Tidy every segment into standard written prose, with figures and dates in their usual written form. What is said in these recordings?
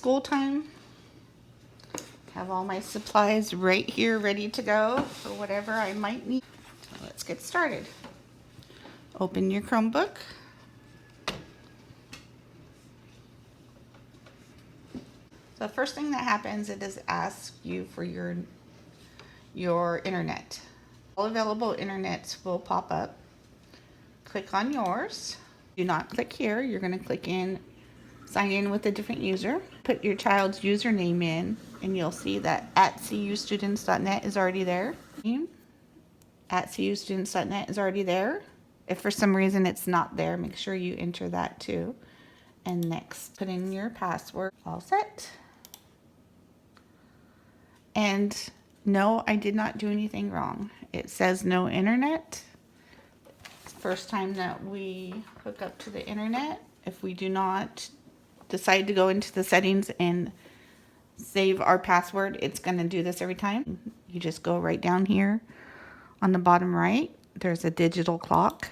school time. Have all my supplies right here ready to go for whatever I might need. So let's get started. Open your Chromebook. So the first thing that happens, it is ask you for your internet. All available internets will pop up. Click on yours. Do not click here. You're going to click in, sign in with a different user. Put your child's username in, and you'll see that at custudents.net is already there. At custudents.net is already there. If for some reason it's not there, make sure you enter that too. And next, put in your password. All set. And no, I did not do anything wrong. It says no internet. It's the first time that we hook up to the internet. If we do not decide to go into the settings and save our password, it's going to do this every time. You just go right down here on the bottom right. There's a digital clock.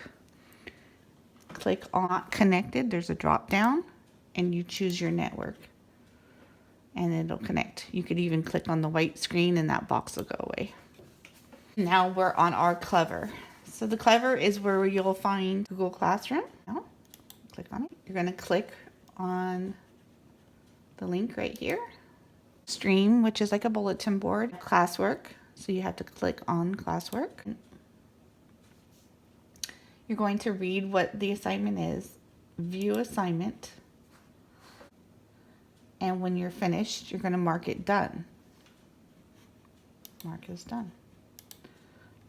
Click on Not Connected. There's a drop down and you choose your network and it'll connect. You could even click on the white screen and that box will go away. Now we're on our Clever. So the Clever is where you'll find Google Classroom. Now, click on it. You're going to click on the link right here. Stream, which is like a bulletin board. Classwork. So you have to click on Classwork. You're going to read what the assignment is. View assignment. And when you're finished, you're going to mark it done. Mark as done.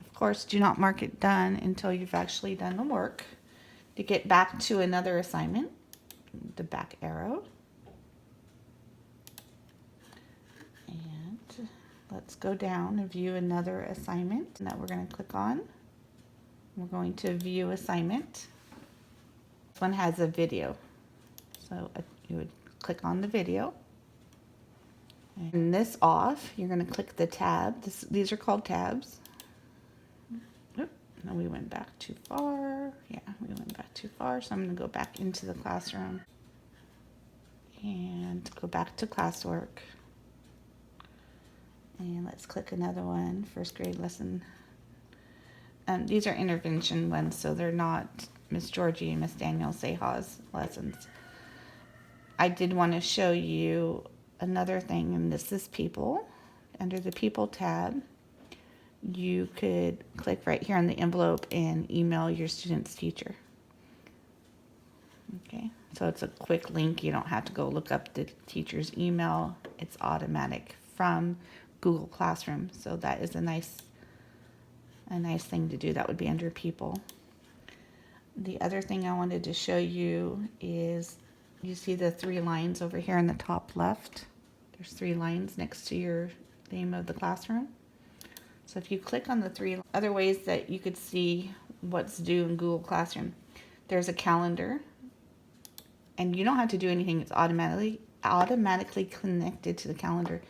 Of course, do not mark it done until you've actually done the work. To get back to another assignment, the back arrow. And let's go down and view another assignment that we're going to click on. We're going to view assignment. This one has a video. So you would click on the video. And this off, you're going to click the tab. These are called tabs. Oop, no, we went back too far. Yeah, we went back too far. So I'm going to go back into the classroom and go back to classwork. And let's click another one, first grade lesson. These are intervention ones, so they're not Miss Georgie and Miss Daniel Seha's lessons. I did want to show you another thing, and this is people. Under the people tab, you could click right here on the envelope and email your student's teacher. Okay, so it's a quick link. You don't have to go look up the teacher's email. It's automatic from Google Classroom. So that is a nice thing to do. That would be under people. The other thing I wanted to show you is, you see the 3 lines over here in the top left? There's 3 lines next to your name of the classroom. So if you click on the 3 other ways that you could see what's due in Google Classroom, there's a calendar, and you don't have to do anything. It's automatically connected to the calendar.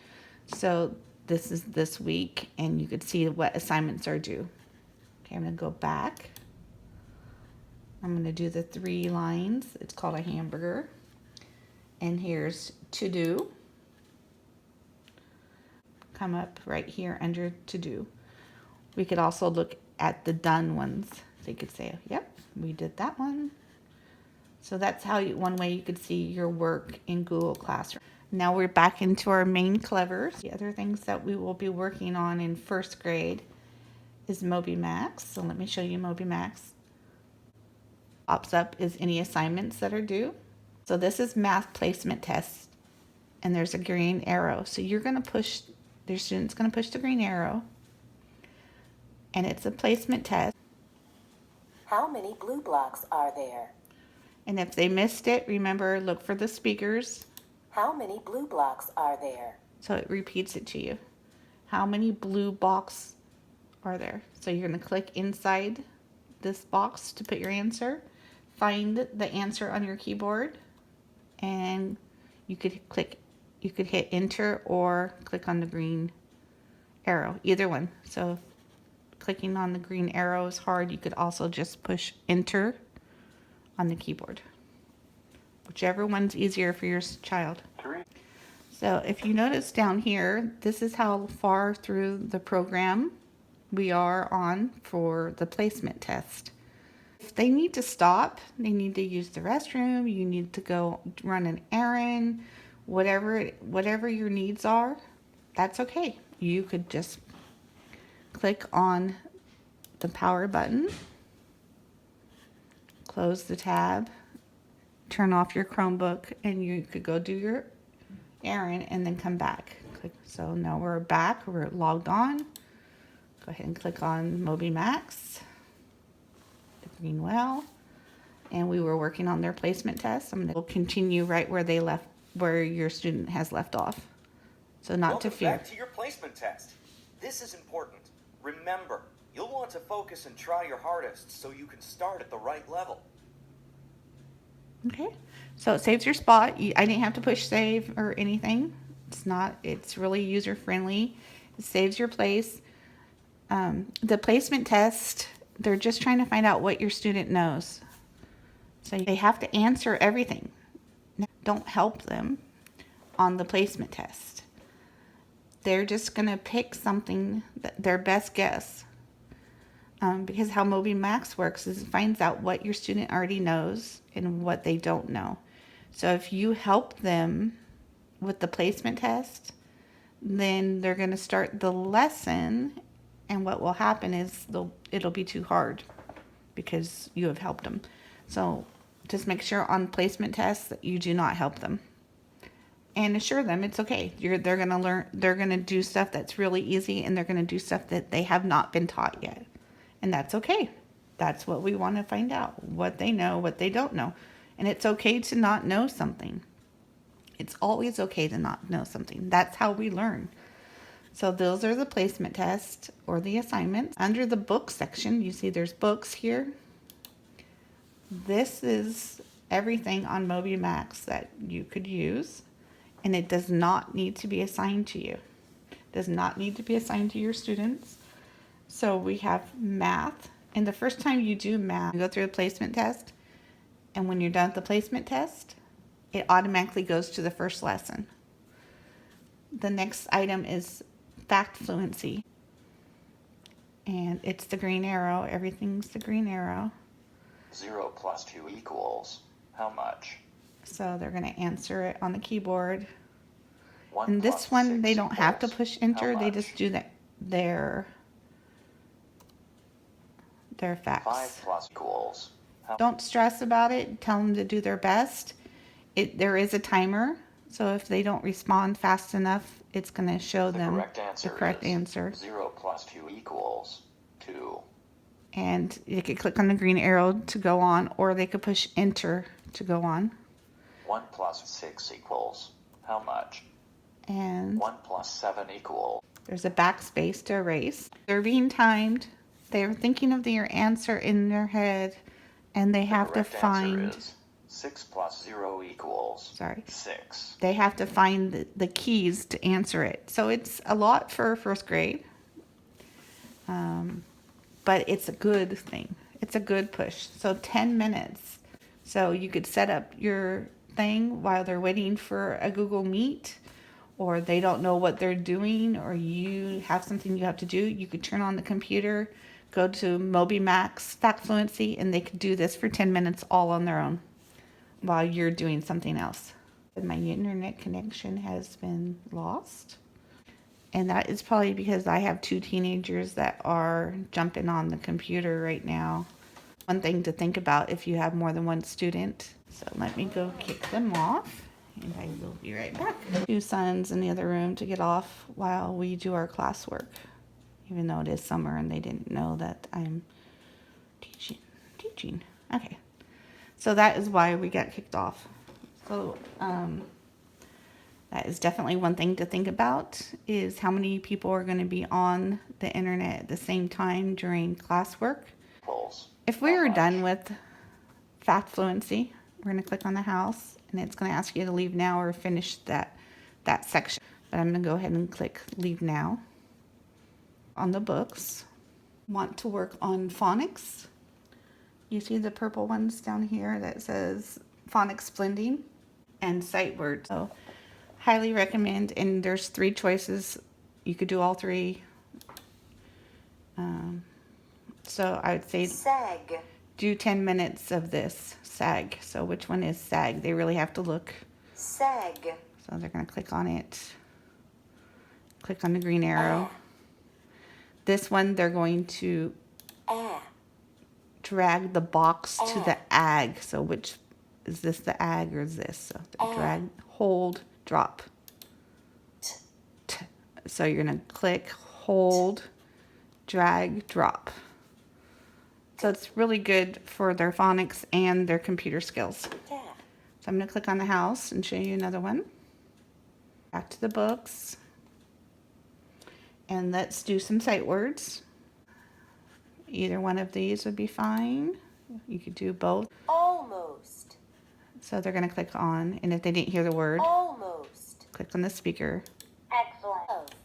So this is this week, and you could see what assignments are due. Okay, I'm going to go back. I'm going to do the 3 lines. It's called a hamburger. And here's to do. Come up right here under to do. We could also look at the done ones. So you could say, yep, we did that one. So that's how one way you could see your work in Google Classroom. Now we're back into our main Clevers. The other things that we will be working on in first grade is Moby Max. So let me show you Moby Max. Pops up is any assignments that are due. So this is math placement tests, and there's a green arrow. So you're going to push, your student's going to push the green arrow, and it's a placement test. How many blue blocks are there? And if they missed it, remember, look for the speakers. How many blue blocks are there? So it repeats it to you. How many blue blocks are there? So you're going to click inside this box to put your answer. Find the answer on your keyboard, and you could hit enter or click on the green arrow, either one. So if clicking on the green arrow is hard, you could also just push enter on the keyboard. Whichever one's easier for your child. So if you notice down here, this is how far through the program we are on for the placement test. If they need to stop, they need to use the restroom, you need to go run an errand, whatever your needs are, that's okay. You could just click on the power button, close the tab, turn off your Chromebook, and you could go do your errand and then come back. So now we're back, we're logged on. Go ahead and click on Moby Max, the green well, and we were working on their placement test. We'll continue right where they left, where your student has left off. So not to fear. Welcome back to your placement test. This is important. Remember, you'll want to focus and try your hardest so you can start at the right level. Okay, so it saves your spot. I didn't have to push save or anything. It's really user friendly. It saves your place. The placement test, they're just trying to find out what your student knows. So they have to answer everything. Don't help them on the placement test. They're just going to pick something, their best guess. Because how Moby Max works is it finds out what your student already knows and what they don't know. So if you help them with the placement test, then they're going to start the lesson, and what will happen is it'll be too hard because you have helped them. So just make sure on placement tests that you do not help them. And assure them it's okay. They're going to learn, they're going to do stuff that's really easy, and they're going to do stuff that they have not been taught yet. And that's okay. That's what we want to find out. What they know, what they don't know. And it's okay to not know something. It's always okay to not know something. That's how we learn. So those are the placement tests or the assignments. Under the book section, you see there's books here. This is everything on Moby Max that you could use. And it does not need to be assigned to you. It does not need to be assigned to your students. So we have math, and the first time you do math, you go through a placement test, and when you're done with the placement test, it automatically goes to the first lesson. The next item is fact fluency, and it's the green arrow. Everything's the green arrow. 0 plus 2 equals how much? So they're going to answer it on the keyboard. 1 And this plus one, 6 they don't have to equals push how enter. They much? just do their facts. 5 plus equals how Don't stress about it. Tell them to do their best. There is a timer, so if they don't respond fast enough, it's going to show The them correct answer the correct is answer. 0 plus 2 equals 2. And you could click on the green arrow to go on, or they could push enter to go on. 1 plus 6 equals how much? And 1 plus 7 equals. there's a backspace to erase. They're being timed. They're thinking of their answer in their head, and they have to The correct answer find, is 6 plus 0 equals 6. they have to find the keys to answer it. So it's a lot for first grade, but it's a good thing. It's a good push. So 10 minutes. So you could set up your thing while they're waiting for a Google Meet, or they don't know what they're doing, or you have something you have to do. You could turn on the computer, go to Moby Max, Fact Fluency, and they could do this for 10 minutes all on their own while you're doing something else. My internet connection has been lost. And that is probably because I have 2 teenagers that are jumping on the computer right now. One thing to think about if you have more than one student. So let me go kick them off, and I will be right back. 2 sons in the other room to get off while we do our classwork, even though it is summer and they didn't know that I'm teaching. Okay, so that is why we got kicked off. So that is definitely one thing to think about, is how many people are going to be on the internet at the same time during classwork. If we were done with Fact Fluency, we're going to click on the house, and it's going to ask you to leave now or finish that section. But I'm going to go ahead and click Leave Now. On the books, want to work on phonics. You see the purple ones down here that says phonics blending and sight words. So Highly recommend, and there's 3 choices. You could do all 3. So I would say Sag. do 10 minutes of this, SAG. So which one is SAG? They really have to look. Sag. So they're going to click on it. Click on the green arrow. This one, they're going to drag the box to the ag. So which, is this the ag or is this? So drag, hold, drop. So you're going to click, hold, drag, drop. So it's really good for their phonics and their computer skills. So I'm going to click on the house and show you another one. Back to the books. And let's do some sight words. Either one of these would be fine. You could do both. Almost. So they're going to click on, and if they didn't hear the word, Almost. click on the speaker. Excellent.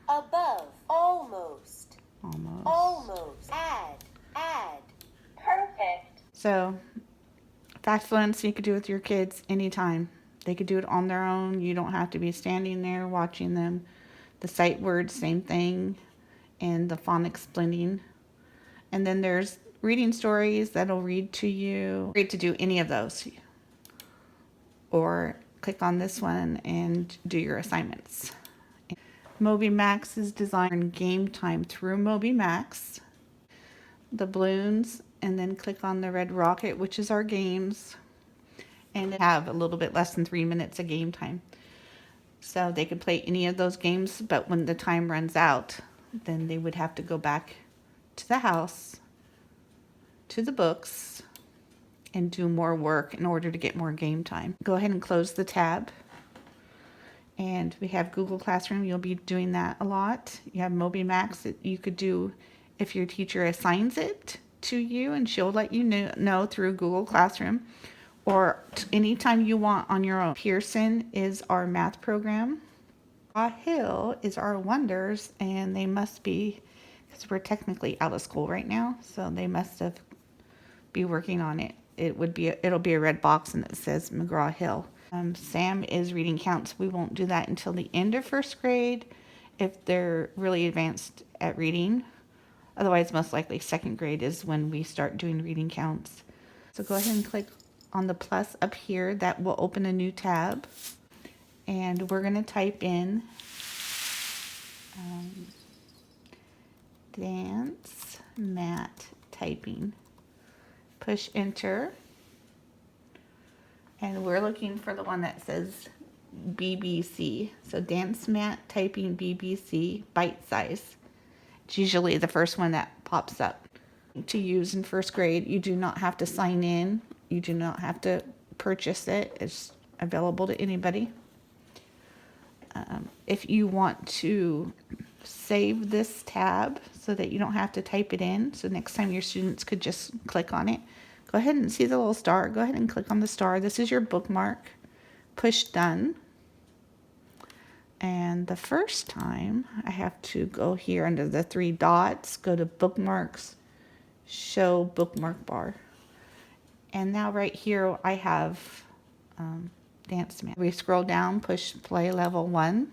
Above. Almost. Almost. Almost. Add. Perfect. So fast fluency you could do with your kids anytime. They could do it on their own. You don't have to be standing there watching them. The sight words, same thing, and the phonics blending. And then there's reading stories that'll read to you. Great to do any of those. Or click on this one and do your assignments. Moby Max is designed game time through Moby Max. The balloons, and then click on the red rocket, which is our games. And have a little bit less than 3 minutes of game time. So they could play any of those games, but when the time runs out, then they would have to go back to the house, to the books, and do more work in order to get more game time. Go ahead and close the tab. And we have Google Classroom. You'll be doing that a lot. You have Moby Max that you could do if your teacher assigns it to you, and she'll let you know through Google Classroom. Or anytime you want on your own. Pearson is our math program. Hill is our wonders, and they must be, because we're technically out of school right now, so they must have be working on it. It'll be a red box and it says McGraw-Hill. Sam is reading counts. We won't do that until the end of first grade if they're really advanced at reading. Otherwise, most likely second grade is when we start doing reading counts. So go ahead and click on the plus up here. That will open a new tab. And we're going to type in dance mat typing. Push enter. And we're looking for the one that says BBC. So dance mat typing BBC bite size. It's usually the first one that pops up. To use in first grade, you do not have to sign in. You do not have to purchase it. It's available to anybody. If you want to save this tab so that you don't have to type it in, so next time your students could just click on it, go ahead and see the little star. Go ahead and click on the star. This is your bookmark. Push done. And the first time, I have to go here under the 3 dots, go to bookmarks, show bookmark bar. And now right here, I have Dance Man. We scroll down, push play level 1.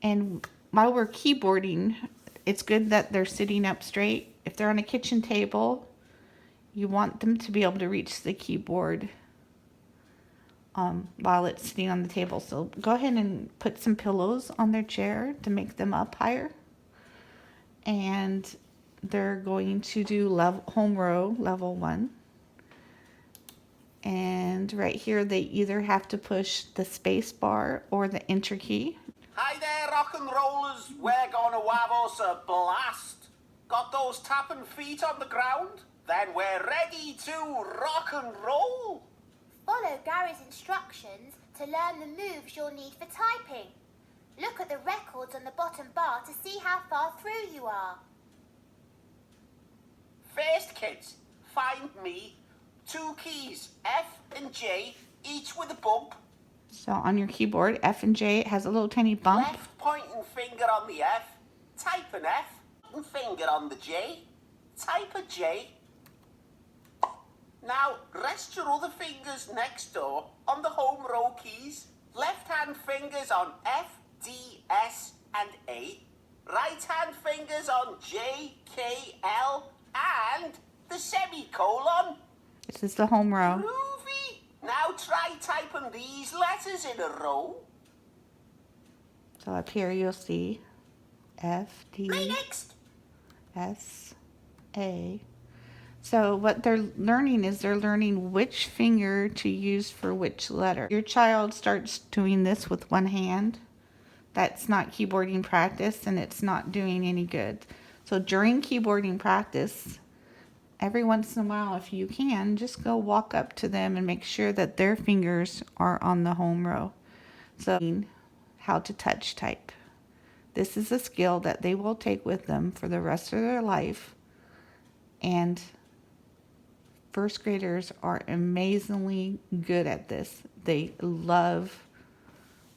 And while we're keyboarding, it's good that they're sitting up straight. If they're on a kitchen table, you want them to be able to reach the keyboard while it's sitting on the table. So go ahead and put some pillows on their chair to make them up higher. And they're going to do home row level 1. And right here, they either have to push the space bar or the enter key. Hi there, rock and rollers. We're gonna have us a blast. Got those tapping feet on the ground? Then we're ready to rock and roll. Follow Gary's instructions to learn the moves you'll need for typing. Look at the records on the bottom bar to see how far through you are. First, kids, find me 2 keys, F and J, each with a bump. So on your keyboard, F and J, it has a little tiny bump. Left pointing finger on the F, type an F, and finger on the J, type a J. Now, rest your other fingers next door on the home row keys. Left-hand fingers on F, D, S, and A. Right-hand fingers on J, K, L, and the semicolon. This is the home row. Groovy. Now try typing these letters in a row. So up here you'll see F, D, Right next. S, A. So what they're learning is they're learning which finger to use for which letter. Your child starts doing this with one hand. That's not keyboarding practice, and it's not doing any good. So during keyboarding practice, every once in a while, if you can, just go walk up to them and make sure that their fingers are on the home row. So how to touch type. This is a skill that they will take with them for the rest of their life. And first graders are amazingly good at this. They love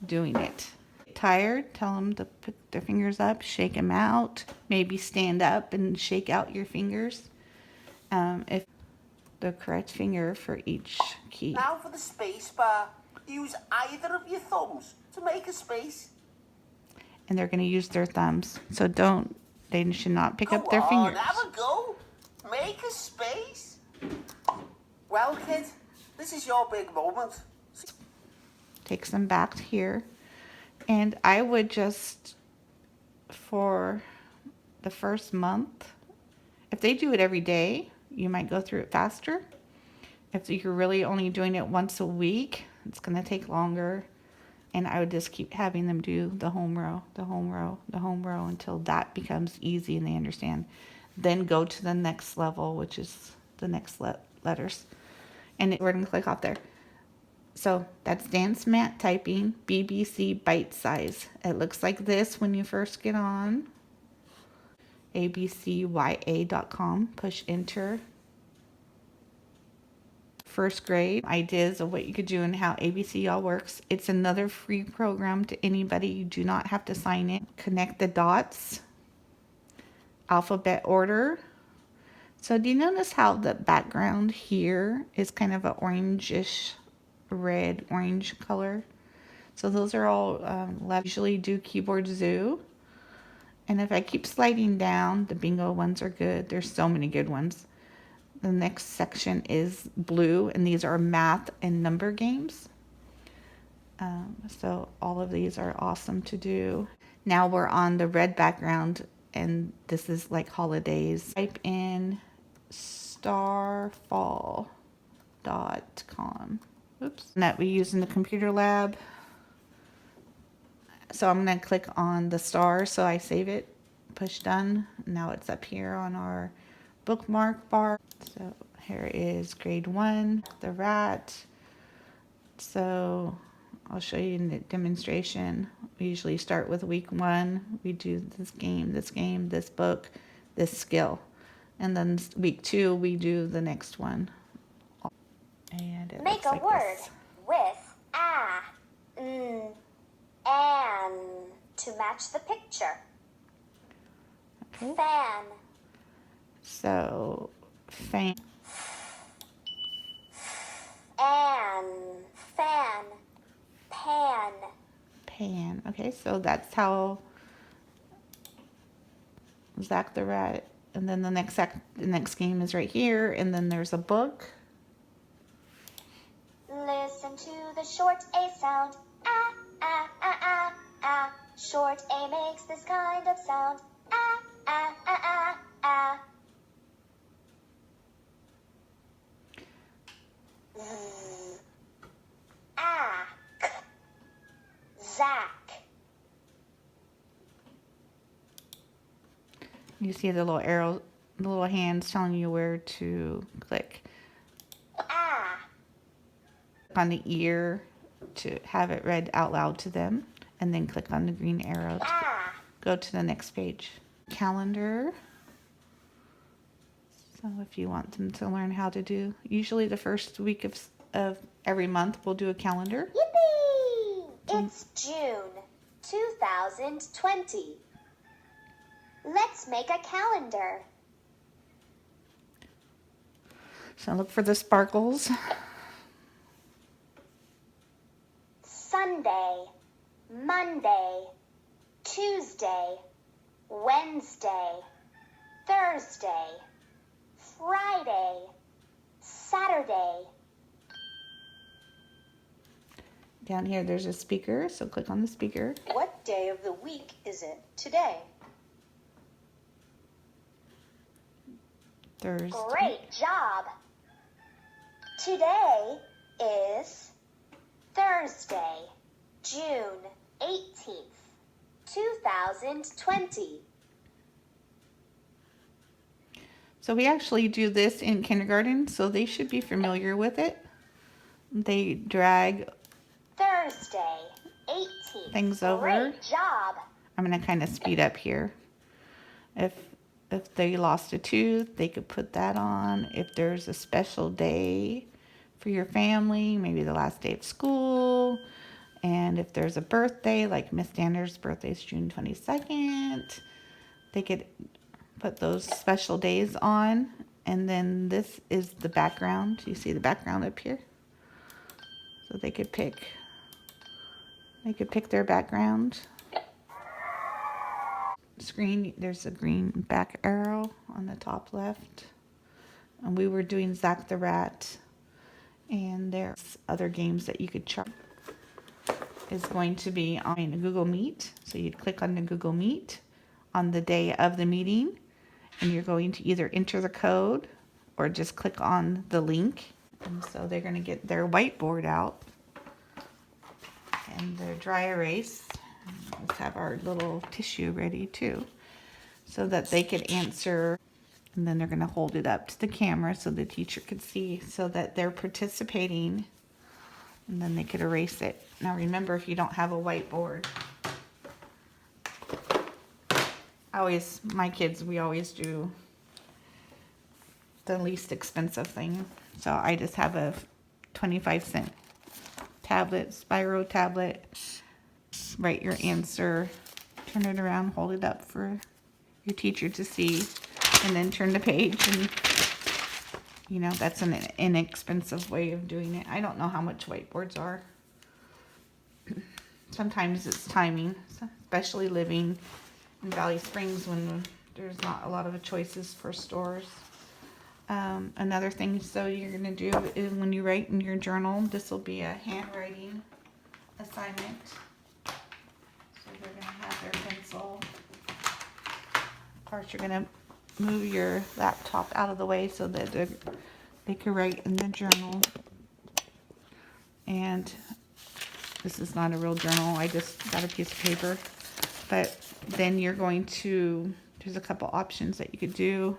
doing it. Tired, tell them to put their fingers up, shake them out, maybe stand up and shake out your fingers. If the correct finger for each key. Now for the space bar. Use either of your thumbs to make a space. And they're going to use their thumbs. So they should not pick up their Go fingers. on, have a go. Make a space. Well, kid, this is your big moment. Takes them back here. And I would just, for the first month, if they do it every day, you might go through it faster. If you're really only doing it once a week, it's going to take longer. And I would just keep having them do the home row, the home row, the home row until that becomes easy and they understand. Then go to the next level, which is the next letters. And we're going to click off there. So that's Dance Mat Typing, BBC Bite Size. It looks like this when you first get on. abcya.com. Push enter. First grade ideas of what you could do and how ABC all works. It's another free program to anybody. You do not have to sign in. Connect the dots. Alphabet order. So do you notice how the background here is kind of an orangish, red, orange color? So those are all usually do keyboard zoo. And if I keep sliding down, the bingo ones are good. There's so many good ones. The next section is blue, and these are math and number games. So all of these are awesome to do. Now we're on the red background, and this is like holidays. Type in starfall.com. Oops. That we use in the computer lab. So I'm going to click on the star, so I save it, push done. Now it's up here on our bookmark bar. So here is grade 1, the rat. So I'll show you in the demonstration. We usually start with week 1. We do this game, this book, this skill. And then week 2, we do the next one. And it Make looks a like word this. with and to match the picture. Okay. Fan. So, fan. Fan. Pan. Pan. Okay, so that's how Zach the Rat. And then the next game is right here, and then there's a book. Listen to the short A sound. Ah, ah, ah, ah, ah. Short A makes this kind of sound. Ah, ah, ah, ah, ah. Zach. You see the little arrow, the little hands telling you where to click. On the ear to have it read out loud to them, and then click on the green arrow to go to the next page. Calendar. So if you want them to learn how to do, usually the first week of every month we'll do a calendar. Yippee! It's June 2020. Let's make a calendar. So look for the sparkles. Sunday, Monday, Tuesday, Wednesday, Thursday, Friday, Saturday. Down here there's a speaker, so click on the speaker. What day of the week is it today? Thursday. Great job! Today is Thursday, June 18th, 2020. So we actually do this in kindergarten, so they should be familiar with it. They drag Thursday, 18th. things over. Great job! I'm going to kind of speed up here. If they lost a tooth, they could put that on. If there's a special day for your family, maybe the last day of school. And if there's a birthday, like Miss Stander's birthday is June 22nd, they could put those special days on. And then this is the background. You see the background up here? So they could pick their background. Screen, there's a green back arrow on the top left. And we were doing Zach the Rat. And there's other games that you could try. Is going to be on Google Meet. So you'd click on the Google Meet on the day of the meeting. And you're going to either enter the code or just click on the link. And so they're going to get their whiteboard out and their dry erase. Let's have our little tissue ready too, so that they could answer. And then they're going to hold it up to the camera so the teacher could see, so that they're participating. And then they could erase it. Now remember, if you don't have a whiteboard, my kids, we always do the least expensive thing. So I just have a 25-cent tablet, Spyro tablet. Write your answer, turn it around, hold it up for your teacher to see, and then turn the page. And you know, that's an inexpensive way of doing it. I don't know how much whiteboards are. Sometimes it's timing, especially living in Valley Springs when there's not a lot of choices for stores. Another thing, so you're going to do is when you write in your journal, this will be a handwriting assignment. So they're going to have their pencil. Of course, you're going to move your laptop out of the way so that they can write in the journal. And this is not a real journal. I just got a piece of paper. But then you're going to, there's a couple options that you could do.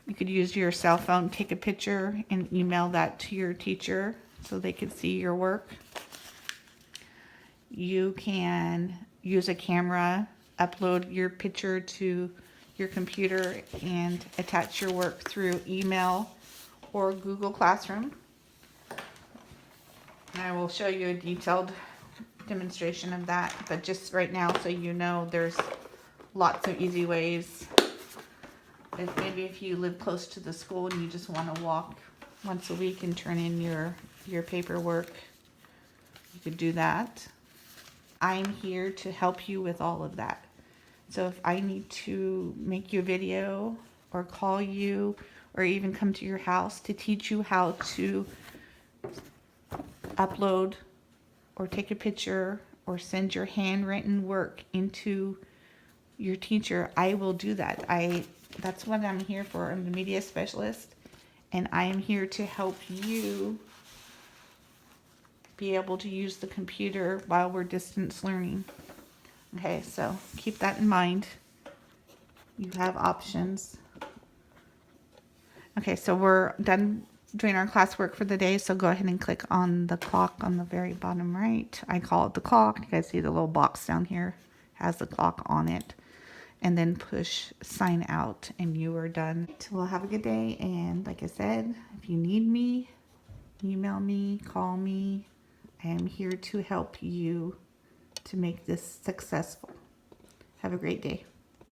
You could use your cell phone, take a picture, and email that to your teacher so they could see your work. You can use a camera, upload your picture to your computer, and attach your work through email or Google Classroom. And I will show you a detailed demonstration of that, but just right now, so you know, there's lots of easy ways. If you live close to the school and you just want to walk once a week and turn in your paperwork, you could do that. I'm here to help you with all of that. So if I need to make you a video or call you or even come to your house to teach you how to upload or take a picture or send your handwritten work into your teacher, I will do that. That's what I'm here for. I'm the media specialist, and I am here to help you be able to use the computer while we're distance learning. Okay, so keep that in mind. You have options. Okay, so we're done doing our classwork for the day, so go ahead and click on the clock on the very bottom right. I call it the clock. You guys see the little box down here has the clock on it. And then push sign out, and you are done. Well, have a good day, and like I said, if you need me, email me, call me. I am here to help you to make this successful. Have a great day.